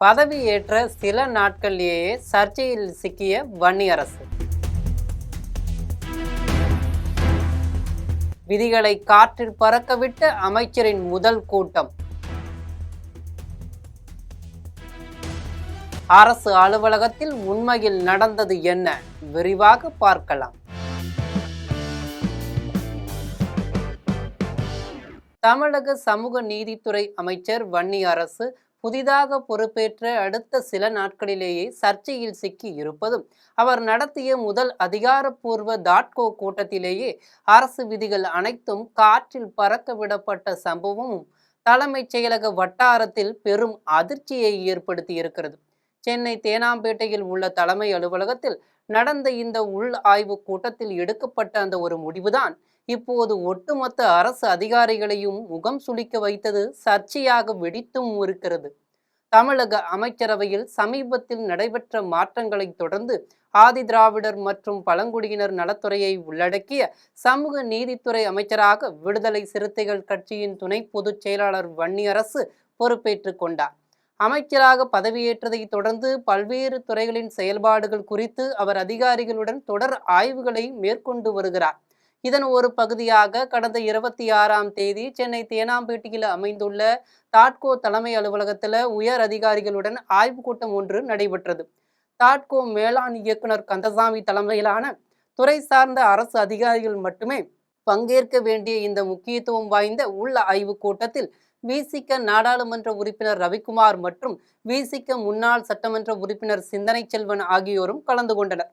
பதவியேற்ற சில நாட்களிலேயே சர்ச்சையில் சிக்கிய வன்னியரசு. விதிகளை காற்றில் பறக்கவிட்ட அமைச்சரின் முதல் கூட்டம். அரசு அலுவலகத்தில் உண்மையில் நடந்தது என்ன? விரிவாக பார்க்கலாம். தமிழக சமூக நீதித்துறை அமைச்சர் வன்னியரசு புதிதாக பொறுப்பேற்ற அடுத்த சில நாட்களிலேயே சர்ச்சையில் சிக்கி இருப்பதும், அவர் நடத்திய முதல் அதிகாரப்பூர்வ தாட்கோ கூட்டத்திலேயே அரசு விதிகள் அனைத்தும் காற்றில் பறக்க விடப்பட்ட சம்பவமும் தலைமைச் செயலக வட்டாரத்தில் பெரும் அதிர்ச்சியை ஏற்படுத்தி இருக்கிறது. சென்னை தேனாம்பேட்டையில் உள்ள தலைமை அலுவலகத்தில் நடந்த இந்த உள் ஆய்வு கூட்டத்தில் எடுக்கப்பட்ட அந்த ஒரு முடிவுதான் இப்போது ஒட்டுமொத்த அரசு அதிகாரிகளையும் முகம் சுளிக்க வைத்தது, சர்ச்சையாக வெடித்தும் இருக்கிறது. தமிழக அமைச்சரவையில் சமீபத்தில் நடைபெற்ற மாற்றங்களை தொடர்ந்து ஆதி திராவிடர் மற்றும் பழங்குடியினர் நலத்துறையை உள்ளடக்கிய சமூக நீதித்துறை அமைச்சராக விடுதலை சிறுத்தைகள் கட்சியின் துணை பொதுச் செயலாளர் வன்னியரசு பொறுப்பேற்றுக் கொண்டார். அமைச்சராக பதவியேற்றதை தொடர்ந்து பல்வேறு துறைகளின் செயல்பாடுகள் குறித்து அவர் அதிகாரிகளுடன் தொடர் ஆய்வுகளை மேற்கொண்டு வருகிறார். இதன் ஒரு பகுதியாக கடந்த 26ஆம் தேதி சென்னை தேனாம்பேட்டையில் அமைந்துள்ள தாட்கோ தலைமை அலுவலகத்தில் உயர் அதிகாரிகளுடன் ஆய்வுக் கூட்டம் ஒன்று நடைபெற்றது. தாட்கோ மேலாண் இயக்குனர் கந்தசாமி தலைமையிலான துறை சார்ந்த அரசு அதிகாரிகள் மட்டுமே பங்கேற்க வேண்டிய இந்த முக்கியத்துவம் வாய்ந்த உள்ள ஆய்வுக் கூட்டத்தில் விசிக நாடாளுமன்ற உறுப்பினர் ரவிக்குமார் மற்றும் விசிக முன்னாள் சட்டமன்ற உறுப்பினர் சிந்தனை செல்வன் ஆகியோரும் கலந்து கொண்டனர்.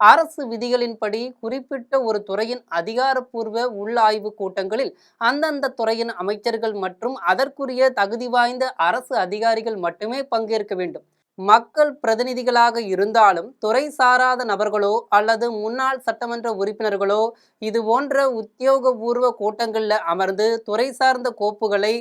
அரசு விதிகளின்படி குறிப்பிட்ட ஒரு துறையின் அதிகாரப்பூர்வ உள் ஆய்வு கூட்டங்களில் அந்தந்த துறையின் அமைச்சர்கள் மற்றும் அதற்குரிய தகுதி வாய்ந்த அரசு அதிகாரிகள் மட்டுமே பங்கேற்க வேண்டும். மக்கள் பிரதிநிதிகளாக இருந்தாலும் துறை சாராத நபர்களோ அல்லது முன்னாள் சட்டமன்ற உறுப்பினர்களோ இது போன்ற உத்தியோகபூர்வ கூட்டங்களில் அமர்ந்து துறை சார்ந்த கோப்புகளை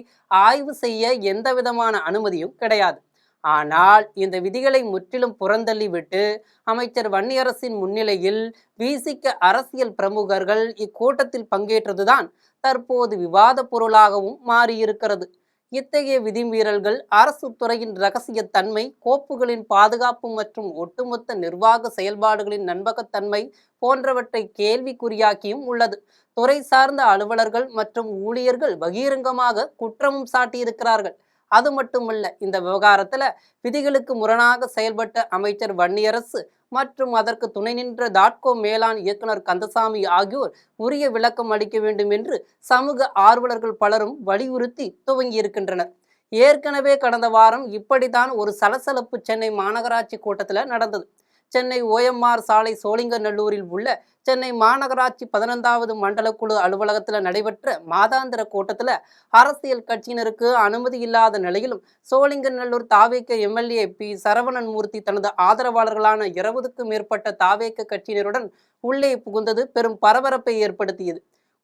ஆய்வு செய்ய எந்தவிதமான அனுமதியும் கிடையாது. ஆனால் இந்த விதிகளை முற்றிலும் புறந்தள்ளிவிட்டு அமைச்சர் வன்னியரசின் முன்னிலையில் விசிக அரசியல் பிரமுகர்கள் இக்கூட்டத்தில் பங்கேற்றதுதான் தற்போது விவாத பொருளாகவும் மாறியிருக்கிறது. இத்தகைய விதிமீறல்கள் அரசு துறையின் இரகசிய தன்மை, கோப்புகளின் பாதுகாப்பு மற்றும் ஒட்டுமொத்த நிர்வாக செயல்பாடுகளின் நம்பகத்தன்மை போன்றவற்றை கேள்விக்குறியாக்கியும் உள்ளது. துறை சார்ந்த அலுவலர்கள் மற்றும் ஊழியர்கள் பகிரங்கமாக குற்றமும் சாட்டியிருக்கிறார்கள். அது மட்டுமல்ல, இந்த விவகாரத்துல விதிகளுக்கு முரணாக செயல்பட்ட அமைச்சர் வன்னியரசு மற்றும் அதற்கு துணை நின்ற தாட்கோ மேலாண் இயக்குனர் கந்தசாமி ஆகியோர் உரிய விளக்கம் அளிக்க வேண்டும் என்று சமூக ஆர்வலர்கள் பலரும் வலியுறுத்தி துவங்கியிருக்கின்றனர். ஏற்கனவே கடந்த வாரம் இப்படித்தான் ஒரு சலசலப்பு சென்னை மாநகராட்சி கூட்டத்தில் நடந்தது. சென்னை OMR சாலை சோழிங்கநல்லூரில் உள்ள சென்னை மாநகராட்சி 15வது மண்டல குழு அலுவலகத்தில் நடைபெற்ற மாதாந்திர கூட்டத்தில் அரசியல் கட்சியினருக்கு அனுமதி இல்லாத நிலையிலும் சோழிங்கநல்லூர் தாவேக MLA பி சரவணன் மூர்த்தி தனது ஆதரவாளர்களான 20க்கும் மேற்பட்ட தாவேக கட்சியினருடன் உள்ளே புகுந்தது பெரும் பரபரப்பை ஏற்படுத்தியது.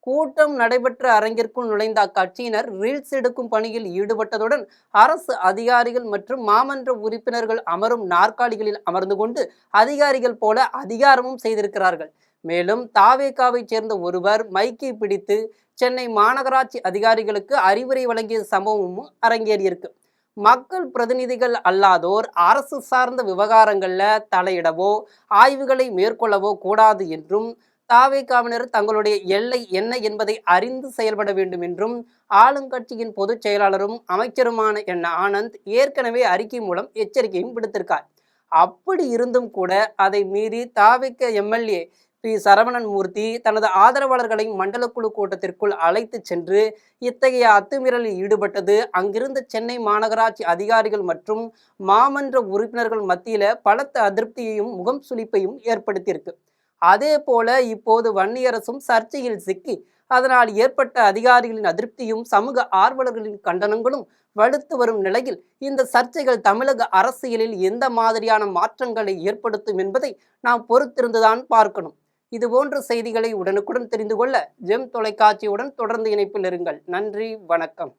கூட்டம் நடைபெற்ற அரங்கிற்குள் நுழைந்த அக்கட்சியினர் ரீல்ஸ் எடுக்கும் பணியில் ஈடுபட்டதுடன் அரசு அதிகாரிகள் மற்றும் மாமன்ற உறுப்பினர்கள் அமரும் நாற்காலிகளில் அமர்ந்து கொண்டு அதிகாரிகள் போல அதிகாரமும் செய்திருக்கிறார்கள். மேலும் தாவேகாவை சேர்ந்த ஒருவர் மைக்கை பிடித்து சென்னை மாநகராட்சி அதிகாரிகளுக்கு அறிவுரை வழங்கிய சம்பவமும் அரங்கேறியிருக்கு. மக்கள் பிரதிநிதிகள் அல்லாதோர் அரசு சார்ந்த விவகாரங்களில் தலையிடவோ ஆய்வுகளை மேற்கொள்ளவோ கூடாது என்றும், தாவேகாவினர் தங்களுடைய எல்லை என்ன என்பதை அறிந்து செயல்பட வேண்டும் என்றும் ஆளுங்கட்சியின் பொதுச் செயலாளரும் அமைச்சருமான ஆனந்த் ஏற்கனவே அறிக்கை மூலம் எச்சரிக்கையும் விடுத்திருக்கார். அப்படி இருந்தும் கூட அதை மீறி தாவேக MLA பி சரவணன் மூர்த்தி தனது ஆதரவாளர்களை மண்டல குழு கூட்டத்திற்குள் அழைத்து சென்று இத்தகைய அத்துமீறலில் ஈடுபட்டது அங்கிருந்த சென்னை மாநகராட்சி அதிகாரிகள் மற்றும் மாமன்ற உறுப்பினர்கள் மத்தியில பலத்த அதிருப்தியையும் முகம் சுளிப்பையும் ஏற்படுத்தியிருக்கு. அதே போல இப்போது வன்னியரசும் சர்ச்சையில் சிக்கி அதனால் ஏற்பட்ட அதிகாரிகளின் அதிருப்தியும் சமூக ஆர்வலர்களின் கண்டனங்களும் வலுத்து வரும் நிலையில் இந்த சர்ச்சைகள் தமிழக அரசியலில் எந்த மாதிரியான மாற்றங்களை ஏற்படுத்தும் என்பதை நாம் பொறுத்திருந்துதான் பார்க்கணும். இதுபோன்ற செய்திகளை உடனுக்குடன் தெரிந்து கொள்ள ஜெம் தொலைக்காட்சியுடன் தொடர்ந்து இணைப்பில் இருங்கள். நன்றி, வணக்கம்.